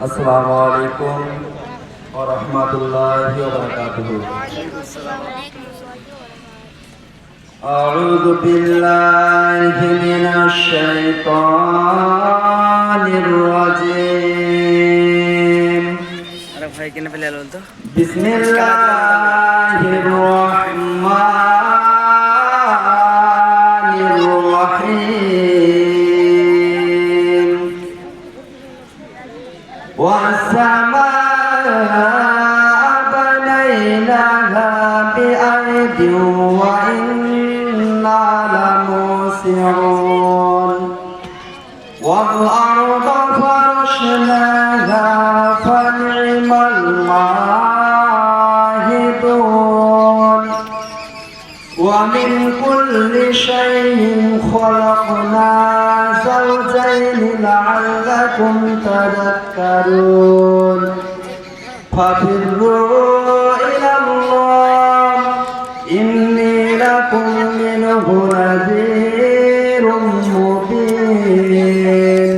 আসসালামু আলাইকুম ওয়া রাহমাতুল্লাহি ওয়া বারাকাতুহু। আউযু বিল্লাহি মিনাশ শাইতানির রাজীম। আরে ভাই কেন ফেলে আলো তো? বিসমিল্লাহির রাহমানির রাহিম। والسماء بنيناها بأيد وإنا لموسعون والأرض فرشناها فنعم الماهدون ومن كل شيء خلقنا زوجين لعلكم تذكرون ففروا إلى الله إني لكم منه نذير مبين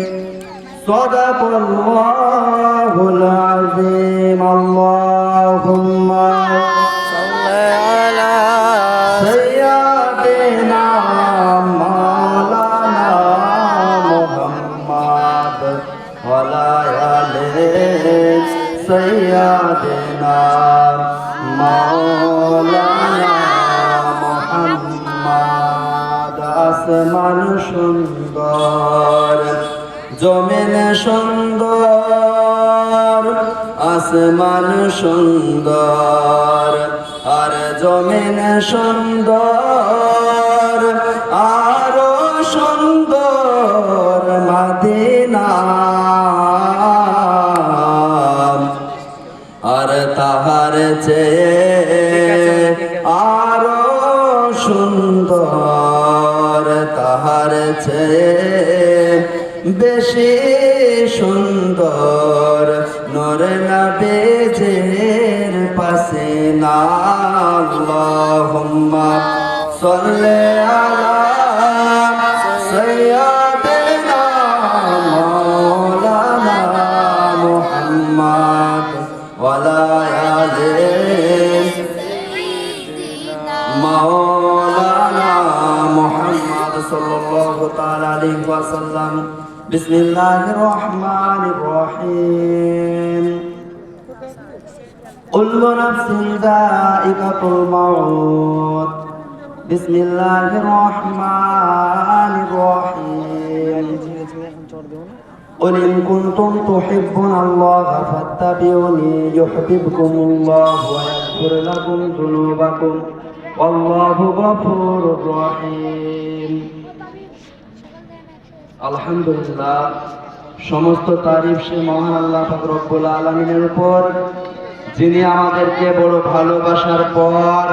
صدق الله العظيم. اللهم صل على سيدنا مولانا محمد وعلى آله سيدنا مولانا محمد. আসমান সুন্দর, জমিন সুন্দর, আসমান সুন্দর আর জমিন সুন্দর, আরো সুন্দর মদিনা আর তাহার চেয়ে আরো সুন্দর, তাহার চেয়ে বেশি সুন্দর নূর নবীজির পাশে না। আল্লাহুম্মা সাল্লি আলা সাইয়্যিদিনা মাওলানা মুহাম্মদ ওয়া আলা আলি মাওলানা মুহাম্মদ সাল্লাল্লাহু তাআলা আলাইহি ওয়া সাল্লাম. বিসমিল্লাহির রহমানির রহিম. কুল্লু নাফসিন যায়িকাতুল মাউত. বিসমিল্লাহির রহমানির রহিম. قل إن كنتم تحبون الله فاتبعوني يحببكم الله ويغفر لكم ذنوبكم والله غفور رحيم. আলহামদুলিল্লাহ, সমস্ত তারিফ সে মহান আল্লাহ পাক রব্বুল আলামিনের উপর, যিনি আমাদেরকে বড় ভালোবাসার পর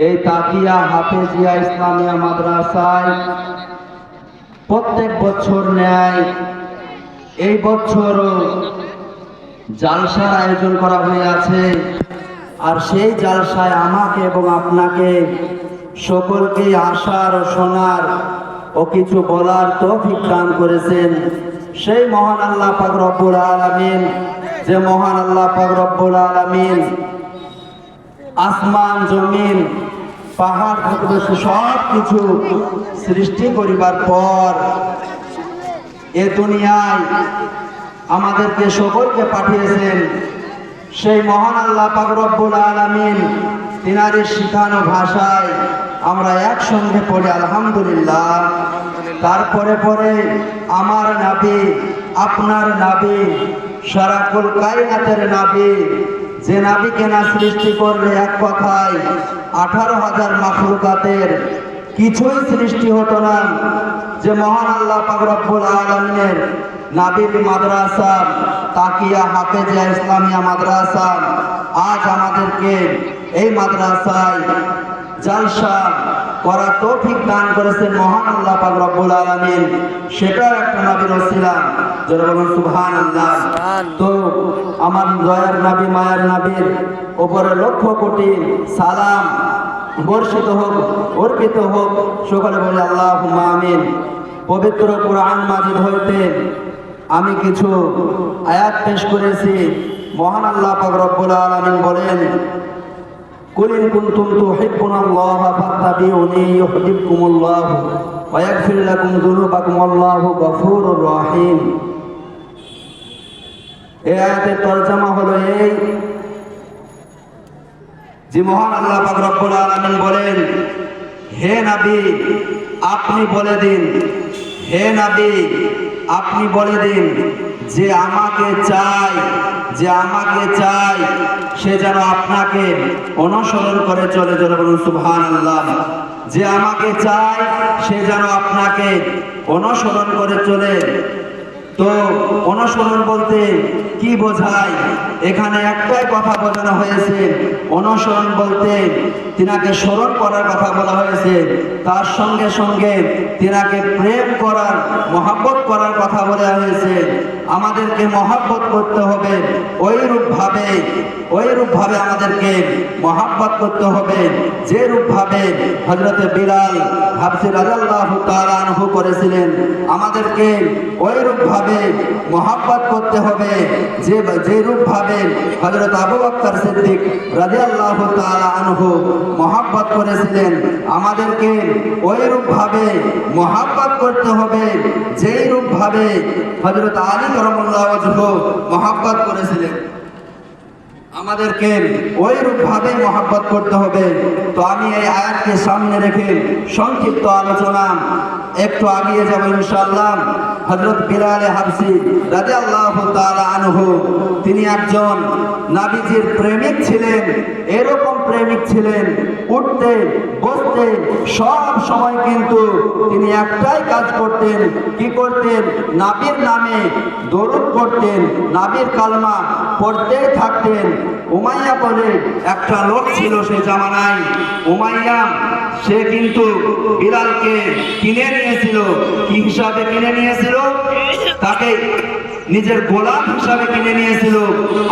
এই তাকিয়া হাফেজিয়া ইসলামিয়া মাদ্রাসায় প্রত্যেক বছর ন্যায় এই বছরও জালসার আয়োজন করা হয়েছে। আর সেই জালসায় আমাকে এবং আপনাকে সকলকে আসার ও শোনার ও কিছু বলার তৌফিক দান করেছেন সেই মহান আল্লাহ পাক রব্বুল আলামিন। যে মহান আল্লাহ পাক রব্বুল আলামিন আসমান জমিন পাহাড় প্রদেশে সব কিছু সৃষ্টি করিবার পর এ দুনিয়ায় আমাদেরকে সকলকে পাঠিয়েছেন সেই মহান আল্লাহ পাক রব্বুল আলামিন। তিনারের শিখানো ভাষায় আমরা একসঙ্গে পড়ি আলহামদুলিল্লাহ। তারপরে পরে আমার নবী, আপনার নবী, সারাকুল কায়নাতের নবী, যে নবীকে না সৃষ্টি করলে এক কথায় 18,000 মাখলুকাতের কিছুই সৃষ্টি হতো না। যে মহান আল্লাহ পাক রব্বুল আলামিনের নবীর মাদ্রাসা তাকিয়া হাফেজিয়া ইসলামিয়া মাদ্রাসা আজ আমাদেরকে এই মাদ্রাসায় জালসা করা তৌফিক দান করেছেন মহান আল্লাহ পাক রব্বুল আলামিন। সেটাও একটা নবীর ওসিলা, যারা বলুন সুবহানাল্লাহ। তো আমার দয়ার নবী মায়ার নবীর উপরে লক্ষ কোটি সালাম বর্ষিত হোক, অর্পিত হোক। সকলে বলে আল্লাহুম্মা আমিন। পবিত্র কুরআন মাজিদ হইতে আমি কিছু আয়াত পেশ করেছি। মহান আল্লাহ পাক রব্বুল আলামিন বলেন, কুল ইন কুনতুম তুহিব্বুনাল্লাহা ফাত্তাবিউনি ইউহিব্বুকুমুল্লাহ ওয়া ইয়াগফির লাকুম যুনুবাকুম আল্লাহু গফুরুর রহিম। এই আয়াতের তরজমা হলো এই যে মহান আল্লাহ পাক রব্বুল আলামিন বলেন, হে নবী আপনি বলে দিন, হে নবী আপনি বলে দিন যে আমাকে চাই, যে আমাকে চাই সে যেন আপনাকে অনুসরণ করে চলে। চলে বলুন সুবহানাল্লাহ। যে আমাকে চাই সে যেন আপনাকে অনুসরণ করে চলে। তো অনুসরণ বলতে কি বোঝায়? এখানে একটাই কথা বোঝানো হয়েছে, অনুসরণ বলতে তিনাকে স্মরণ করার কথা বলা হয়েছে, তার সঙ্গে সঙ্গে তিনাকে প্রেম করার, মহব্বত করার কথা বলা হয়েছে। আমাদেরকে মহব্বত করতে হবে, ওই রূপভাবে আমাদেরকে মহব্বত করতে হবে যে রূপভাবে হযরতে বিলাল হাবশী রাদিয়াল্লাহু তাআলা আনহু করেছিলেন। আমাদেরকে ওই রূপভাবে মহব্বত করতে হবে যে রূপভাবে হযরত আবু বকর সিদ্দিক রাদিয়াল্লাহু তাআলা আনহু মহব্বত করেছিলেন। আমাদেরকে ওই রূপভাবে মহব্বত করতে হবে যেই রূপভাবে হযরত আলী কারামাল্লাহু ওয়াজহু মহব্বত করেছিলেন। আমাদেরকে ওই রূপভাবে মহব্বত করতে হবে। তো আমি এই আয়াতকে সামনে রেখে সংক্ষিপ্ত আলোচনা একটু আগিয়ে যাব ইনশাআল্লাহ। হযরত বিলাল হাবশী রাদিয়াল্লাহু তাআলা আনহু তিনি একজন নবীজির প্রেমিক ছিলেন। এরকম প্রেমিক ছিলেন, উঠতে বসতে সব সময় কিন্তু তিনি একটাই কাজ করতেন। কি করতেন? নবীর নামে দরুদ পড়তেন, নবীর কালমা পড়তে থাকতেন। উমাইয়া বলে একটা লোক ছিল সেই জামানায়। উমাইয়া সে কিন্তু বিলালকে কিনে নিয়েছিল। কি হিসাবে কিনে নিয়েছিল? তাকে নিজের গোলাম হিসাবে কিনে নিয়েছিল।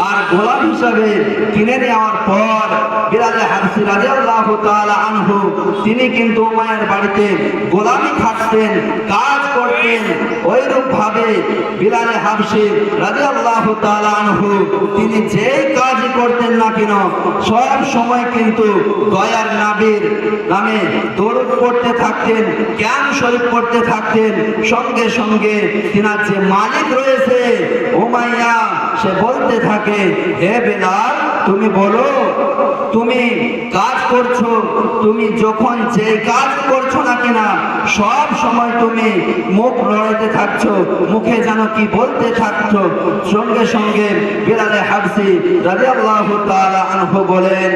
আর গোলাম হিসাবে কিনে নেওয়ার পর বিলাল হাবশী রাদিয়াল্লাহু তাআলা আনহু তিনি কিন্তু উমাইয়ার বাড়িতে গোলামি খাটতেন, কাজ করতেন। ওইরূপ ভাবে বিলাল হাবশী রাদিয়াল্লাহু তাআলা আনহু তিনি যেই কাজই করতেন না কেন সব সময় কিন্তু দয়ার নবীর নামে দরুদ পড়তে থাকতেন, কিয়াম শরীফ পড়তে থাকতেন। সঙ্গে সঙ্গে তিনার যে মালিক রয়েছে উমাইয়া সে বলতে থাকে, হে বিলাল তুমি বলো তুমি কাজ করছো, তুমি যখন যে কাজ করছো না কিনা সব সময় তুমি মুখ লড়াইতে থাকছো, মুখে যেন কি বলতে থাকছো। সঙ্গে সঙ্গে বিলাল হাবশী রাদিয়াল্লাহু তাআলা আনহু বলেন,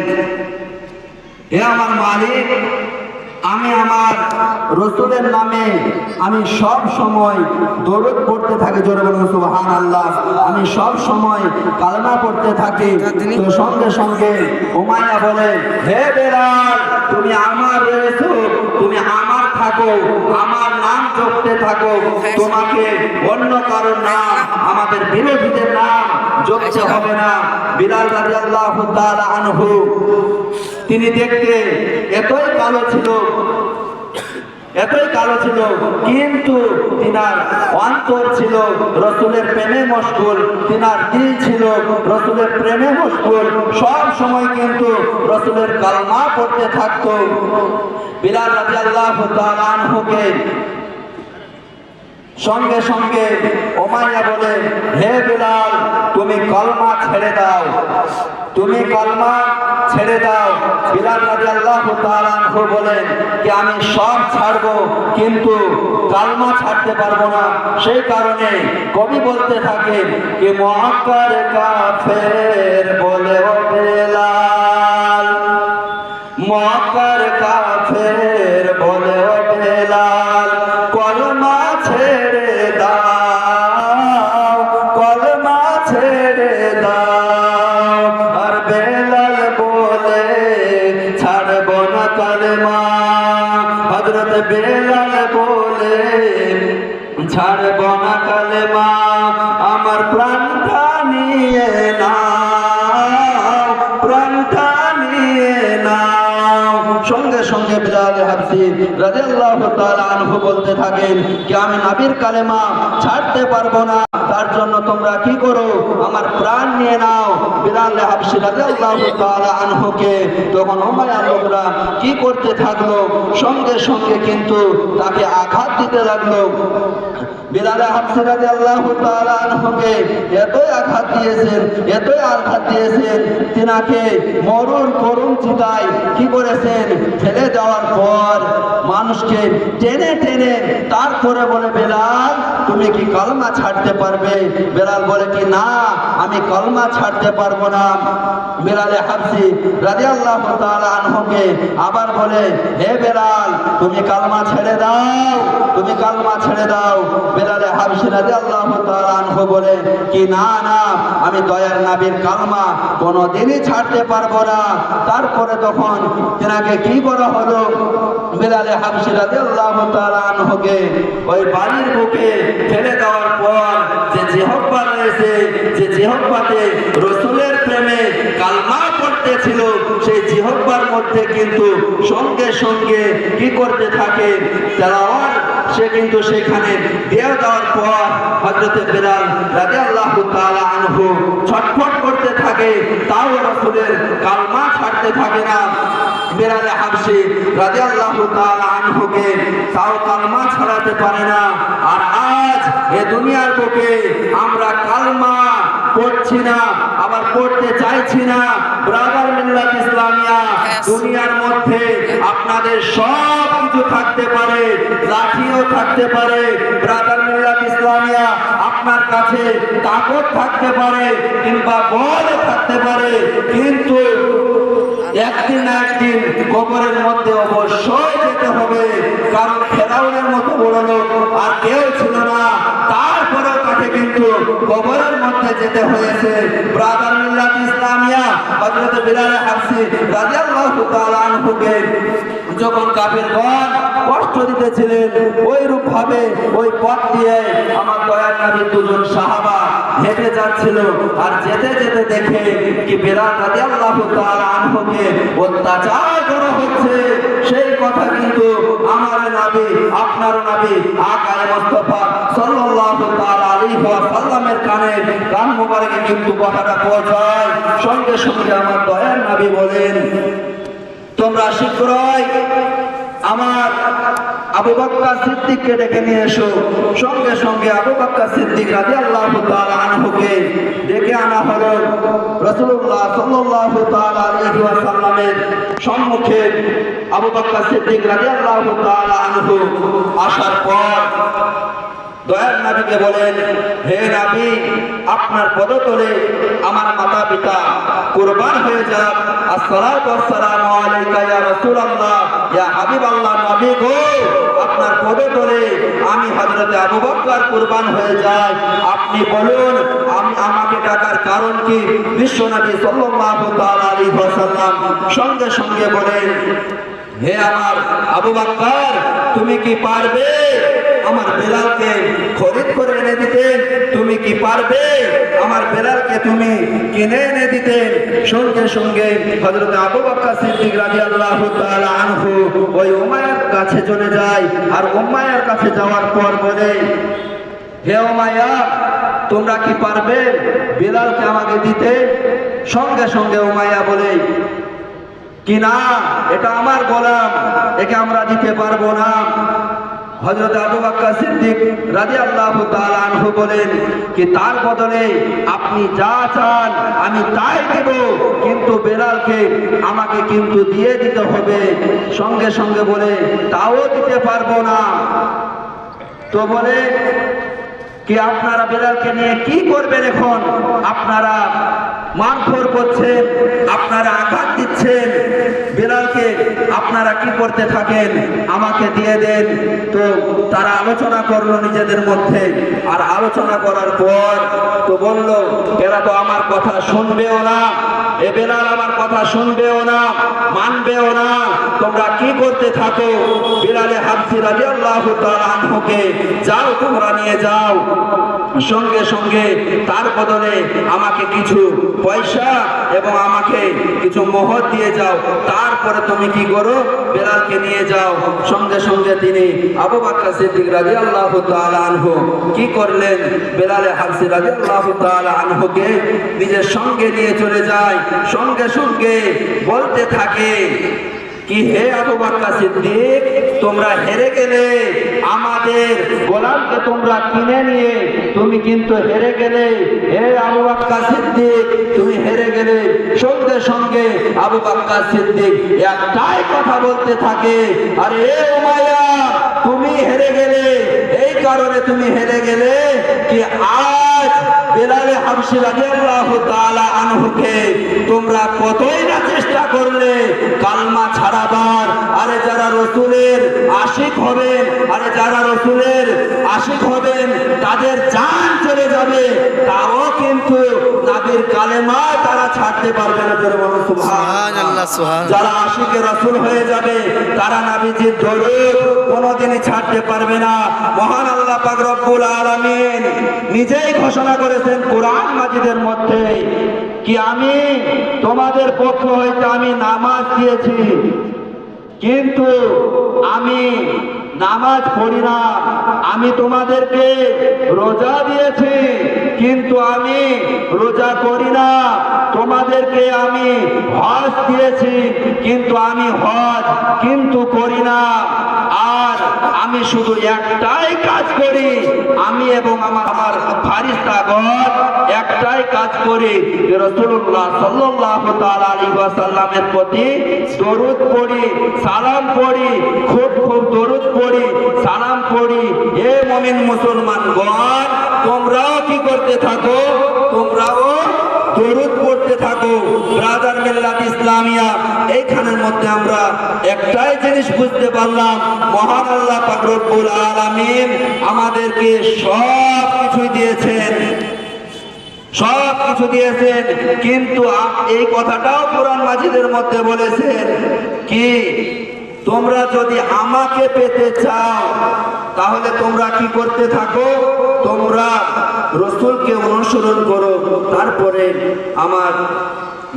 হে আমার মালিক আমি আমার রাসূলের নামে আমি সব সময় দরুদ পড়তে থাকি। জোরে বলুন সুবহানাল্লাহ। আমি সব সময় কালেমা পড়তে থাকি। তো সঙ্গে সঙ্গে উমাইয়া বলে, হে বিলাল তুমি আমার রয়েছো, তুমি আমার থাকো, আমার নাম জপতে থাকো, তোমাকে অন্য কারোর নাম, আমাদের বিরোধীদের নাম জপতে হবে না। বিলাল রাদিয়াল্লাহু তাআলা আনহু তিনি দেখতে এতই কালো ছিল, এতই কালো ছিল, কিন্তু তিনার অন্তর ছিল রাসূলের প্রেমে মশগুল, তিনার দিল ছিল রাসূলের প্রেমে মশগুল। সব সময় কিন্তু রাসূলের কালমা পড়তে থাকতো। বিলাল রাদিয়াল্লাহু তাআলা আনহুকে সঙ্গে সঙ্গে উমাইয়া বলে, হে বিলাল তুমি কলমা ছেড়ে দাও, তুমি কলমা ছেড়ে দাও। বিলাল রাদিয়াল্লাহু তাআলা আনহু বলেন যে আমি সব ছাড়বো কিন্তু কালমা ছাড়তে পারবো না। সেই কারণে কবি বলতে থাকে যে মুআক্কার কাফের বলে ও বিলাল, মুআক্কার কাফের বলে ও বিলাল কলমা ছেড়ে দাও, কলমা ছেড়ে দাও। আর বেলাল বলে ছাড়ব না কালেমা, হযরত বেলাল বলে ছাড়ব না কালেমা। আমার প্রাণটা নিয়ে নাও, প্রাণটা নিয়ে নাও। সঙ্গে সঙ্গে বিলাল হাবশী রাদিয়াল্লাহু তাআলা আনহু বলতে থাকেন যে আমি নবীর কালেমা ছাড়তে পারবো না। তার তার জন্য তোমরা কি করো, আমার প্রাণ নিয়ে নাও। বিলাল হাবশী রাদিয়াল্লাহু তাআলা আনহুকে তখন উমাইয়ার লোকরা কি করতে থাকলো, সঙ্গে সঙ্গে কিন্তু তাকে আঘাত দিতে লাগলো। বিলাল হাবশী রাদিয়াল্লাহু তাআলা আনহুকে এতই আঘাত দিয়েছেন, তিনাকে মরুর করুণ চিতায় কি করেছেন, ফেলে দেওয়ার পর মানুষকে টেনে টেনে তারপরে বলে, বেলাল তুমি কি কলমা ছাড়তে পারবে? বেলাল বলে কি না, আমি কলমা ছাড়তে পারবো না। বিলাল হাবশী রাদিয়াল্লাহু তাআলা আনহুকে আবার বলে, হে বেলাল তুমি কলমা ছেড়ে দাও, তুমি কলমা ছেড়ে দাও। বিলাল হাবশী রাদিয়াল্লাহু তাআলা আনহু বলে কি না না, আমি দয়ার নবীর কলমা কোনোদিনই ছাড়তে পারবো না। তারপরে তখন তেনাকে কি করা হলো, বিলাল হাবশী রাদিয়াল্লাহু তাআলা আনহুকে ওই বাড়ির বুকে ফেলে দেওয়ার পর যে জিহ্বা রয়েছে, যে জিহ্বাতে রাসূলের প্রেমে কালমা পড়তেছিল, সেই জিহ্বার মধ্যে কিন্তু সঙ্গে সঙ্গে কি করতে থাকে, তেলাওয়াত সে কিন্তু সেখানে দিয়ে দেওয়ার পর হযরত বিলাল রাদিয়াল্লাহু তাআলা আনহু ছটফট করতে থাকে, তাও রাসূলের কালমা ছাড়তে থাকে না। বিলাল হাবশী রাদিয়াল্লাহু তাআলা আনহুকে তাও কালমা ছাড়াতে পারে না। আর আজ এ দুনিয়ার বুকে আমরা কালমা পড়ছি না, আবার পড়তে চাইছি না। ব্রাদার মিল্লাত ইসলামিয়া, দুনিয়ার মধ্যে আপনাদের সব কিছু থাকতে পারে, লাঠিও থাকতে পারে। ব্রাদার মিল্লাত ইসলামিয়া, আপনার কাছে তাকত থাকতে পারে কিংবা বল থাকতে পারে, কিন্তু একদিন না একদিন কবরের মধ্যে অবশ্যই যেতে হবে। কারণ ফেরাউনের মতো বড় লোক আর কেউ ছিল না, তারপরেও তাকে কিন্তু কবরের মধ্যে যেতে হয়েছে। ব্রাদার মিল্লাত ইসলামিয়া, হযরত বিলাল হাবশী রাদিয়াল্লাহু তাআলা আনহুকে যখন কাফিরগণ কষ্ট দিতেছিলেন, ওই রূপ ভাবে ওই পথ দিয়ে আমার দয়ার নবীর দুজন সাহাবা হেঁটে যাচ্ছিল। আর যেতে যেতে দেখে কি বিলাল রাদিয়াল্লাহু তাআলা আনহুকে অত্যাচার করা হচ্ছে। সেই কথা কিন্তু আমার নবী, আপনার নবী আকায়ে মুস্তাফা সাল্লাল্লাহু তাআলা আলাইহি ওয়াসাল্লামের কান মোবারকে কিন্তু কথাটা পৌঁছায়। সঙ্গে সঙ্গে আমার দয়ার নবী বলেন, তোমরা শীঘ্রই আমার আবু বকর সিদ্দিককে ডেকে নিয়ে এসো। সঙ্গে সঙ্গে আবু বকর সিদ্দিক রাদিয়াল্লাহু তাআলা আনহুকে ডেকে আনা হলো। রাসূলুল্লাহ সাল্লাল্লাহু তাআলা আলাইহি ওয়াসাল্লামের সম্মুখে আবু বকর সিদ্দিক রাদিয়াল্লাহু তাআলা আনহু আসার পর দয়ার নবীকে বলেন, হে নবী, আপনার পদতলে আমার মাতা পিতা কুরবান হয়ে যাক। আসসালাতু ওয়াসসালামু আলাইকা ইয়া রাসূলুল্লাহ, ইয়া হাবিবাল্লাহ, নবী গো, আপনার পদতলে আমি হযরত আবু বকর কুরবান হয়ে যাই। আপনি বলুন, আমাকে ডাকার কারণ কি? বিশ্বনবী সাল্লাল্লাহু তাআলা আলাইহি ওয়াসাল্লাম সঙ্গে সঙ্গে বলেন, হে আমার আবু বকর, তুমি কি পারবে আমার বেলালকে খরিদ করে এনে দিতে? তুমি কি পারবে আমার বেলালকে তুমি কিনে এনে দিতে? সঙ্গে সঙ্গে হযরত আবু বকর সিদ্দিক রাদিয়াল্লাহু তাআলা আনহু ওই উমাইয়ার কাছে চলে যায়। আর উমাইয়ার কাছে যাওয়ার পর বলে, হে উমাইয়া, তোমরা কি পারবে বেলালকে আমাকে দিতে? সঙ্গে সঙ্গে উমাইয়া বলে কি না, এটা আমার গোলাম, একে আমরা দিতে পারবো না। হযরত আবু বকর সিদ্দিক রাদিয়াল্লাহু তাআলা আনহু বলেন কি তার বদলে আপনি যা চান আমি তাই দেব, কিন্তু বেলালকে আমাকে কিন্তু দিয়ে দিতে হবে। সঙ্গে সঙ্গে বলে তাও দিতে পারবো না। তো বলে কি আপনারা বেলালকে নিয়ে কি করবেন? এখন আপনারা মারধর করছেন, আপনারা আঘাত দিচ্ছেন বেলালকে, আপনারা কি করতে থাকেন? আমাকে দিয়ে দেন। তো তারা আলোচনা করলো নিজেদের মধ্যে। আর আলোচনা করার পর তো বলল, এরা তো আমার কথা শুনবেও না, এ বেলাল আমার কথা শুনবেও না, মানবেও না। তোমরা কি করতে থাকো? বিলাল হাবশী রাদিয়াল্লাহু তাআলা আনহুকে যাও, তোমরা নিয়ে যাও। সঙ্গে সঙ্গে তার বদলে আমাকে কিছু পয়সা এবং আমাকে কিছু মোহর দিয়ে যাও, তারপরে তুমি কি করো, বেলালকে নিয়ে যাও। সঙ্গে সঙ্গে তিনি আবু বকর সিদ্দিক রাদিয়াল্লাহু তাআলা আনহু কি করলেন, বেলাল হাবশী রাদিয়াল্লাহু তাআলা আনহুকে নিজের সঙ্গে নিয়ে চলে যায়। সঙ্গে সঙ্গে বলতে থাকে কি, হে আবু বকর সিদ্দিক, তোমরা হেরে গেলে, আমাদের গোলামকে তোমরা কিনে নিয়ে তুমি কিন্তু হেরে গেলে। হে আবু বকর সিদ্দিক, তুমি হেরে গেলে। সঙ্গে সঙ্গে আবু বকর সিদ্দিক একটাই কথা বলতে থাকে, আরে এ উমাইয়া, তুমি হেরে গেলে, এই কারণে তুমি হেরে গেলে কি আজ বেলাল হাবশী রাদিয়াল্লাহু তাআলা আনহুকে তোমরা কতই না চেষ্টা করলে কালমা ছাড়াবার। আরে যারা রসুলের আশিক হবেন, আরে যারা রসুলের আশিক হবেন তাদের জান চলে যাবে, তাও কিন্তু নবীর কালেমা তারা ছাড়তে পারবে না। সুবহানাল্লাহ, সুবহানাল্লাহ। যারা আশিকে রসুল হয়ে যাবে তারা নবীজির দরুদ কোনোদিনই ছাড়তে পারবে না। মহান আল্লাহ পাক রব্বুল আলামিন নিজেই ঘোষণা করেছেন কোরআন মাজিদের মধ্যে কি, আমি তোমাদের পক্ষ হইতে আমি নামাজ দিয়েছি, কিন্তু আমি নামাজ পড়ি না। আমি তোমাদেরকে রোজা দিয়েছি, কিন্তু আমি রোজা করি না। তোমাদেরকে আমি হজ দিয়েছি, কিন্তু আমি হজ কিন্তু করি না। আর আমি শুধু একটাই কাজ করি, আমি এবং আমার ফারিস্তাগণ একটাই কাজ করি, রাসূলুল্লাহ সাল্লাল্লাহু তাআলা আলাইহি ওয়াসাল্লামের প্রতি দরুদ পড়ি, সালাম পড়ি, খুব খুব দরুদ পড়ি, সালাম পড়ি। হে মুমিন মুসলমানগণ, তোমরাও কি করতে থাকো, তোমরাও দরুদ পড়তে থাকো। ব্রাদার মিল্লাত ইসলামিয়া, এইখানের মধ্যে আমরা একটাই জিনিস বুঝতে পারলাম, মহান আল্লাহ পাক রব্বুল আলামিন আমাদেরকে সব কিছু দিয়েছেন, সব কিছু দিয়েছেন, কিন্তু এই কথাটাও কোরআন মাজিদের মধ্যে বলেছেন কি, তোমরা যদি আমাকে পেতে চাও তাহলে তোমরা কি করতে থাকো, তোমরা রসুলকে অনুসরণ করো। তারপরে আমার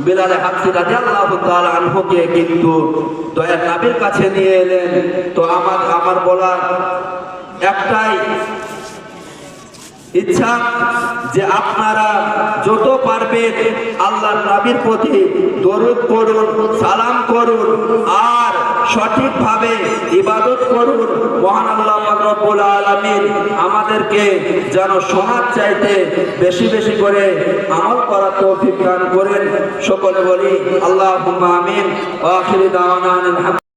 বেলাল হাবশী রাদিয়াল্লাহু তাআলা আনহুকে কিন্তু দয়ার নবীর কাছে নিয়ে এলেন। তো আমার বলার একটাই ইচ্ছা যে আপনারা যত পারবেন আল্লাহর নবীর প্রতি দরুদ পড়ুন, সালাম করুন, আর সঠিকভাবে ইবাদত করুন। মহান আল্লাহ পাক রব্বুল আলামিন আমাদেরকে যেন সোনার চাইতে বেশি বেশি করে আমল করার তৌফিক দান করেন। সকলে বলি আল্লাহুম্মা আমিন। ওয়া আখিরু দাওয়ানা আলহামদুলিল্লাহ।